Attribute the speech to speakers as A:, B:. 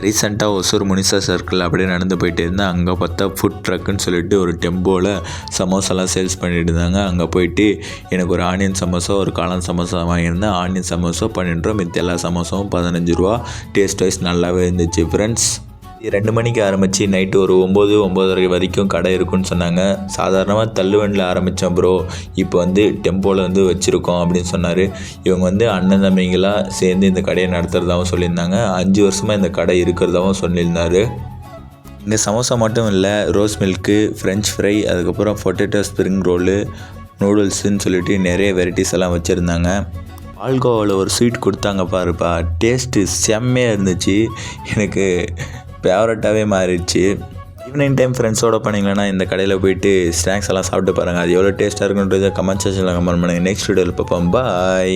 A: ரீசெண்டாக ஒசூர் முனிசா சர்க்கிள் அப்படியே நடந்து போயிட்டு இருந்தேன். அங்கே பார்த்தா ஃபுட் ட்ரக்குன்னு சொல்லிட்டு ஒரு டெம்போவில் சமோசாலாம் சேல்ஸ் பண்ணிட்டு இருந்தாங்க. அங்கே போயிட்டு எனக்கு ஒரு ஆனியன் சமோசா ஒரு காளான் சமோசா வாங்கியிருந்தேன். ஆனியன் சமோசா 12 ரூபா, மித்த எல்லா சமோசாவும் 15 ரூபா. டேஸ்ட் வைஸ் நல்லாவே இருந்துச்சு ஃப்ரெண்ட்ஸ். 2 மணிக்கு ஆரம்பித்து நைட்டு ஒரு 9, 9:30 வரைக்கும் கடை இருக்குன்னு சொன்னாங்க. சாதாரணமாக தள்ளுவண்டியில் ஆரம்பித்தோம் ப்ரோ, இப்போ வந்து டெம்போவில் வந்து வச்சுருக்கோம் அப்படின்னு சொன்னார். இவங்க வந்து அண்ணன் தம்பிங்களாம் சேர்ந்து இந்த கடையை நடத்துகிறதாகவும் சொல்லியிருந்தாங்க. 5 வருஷமாக இந்த கடை இருக்கிறதாகவும் சொல்லியிருந்தார். இங்கே சமோசா மட்டும் இல்லை, ரோஸ் மில்க்கு, ஃப்ரெஞ்ச் ஃப்ரை, அதுக்கப்புறம் பொட்டேட்டோ ஸ்ப்ரிங் ரோலு, நூடுல்ஸுன்னு சொல்லிட்டு நிறைய வெரைட்டிஸ் எல்லாம் வச்சுருந்தாங்க. பால்கோவாவில் ஒரு ஸ்வீட் கொடுத்தாங்க பாருப்பா, டேஸ்ட்டு செம்மையாக இருந்துச்சு. எனக்கு ஃபேவரட்டாகவே மாறிடுச்சு. ஈவினிங் டைம் ஃப்ரெண்ட்ஸோடு பண்ணிங்கன்னா இந்த கடையில் போயிட்டு ஸ்நாக்ஸ் எல்லாம் சாப்பிட்டு பாருங்கள். அது எவ்வளோ டேஸ்ட்டாக இருக்குன்றதை கமெண்ட் செக்ஷனில் கமெண்ட் பண்ணுங்கள். நெக்ஸ்ட் வீடியோவில் பார்ப்போம். பாய்.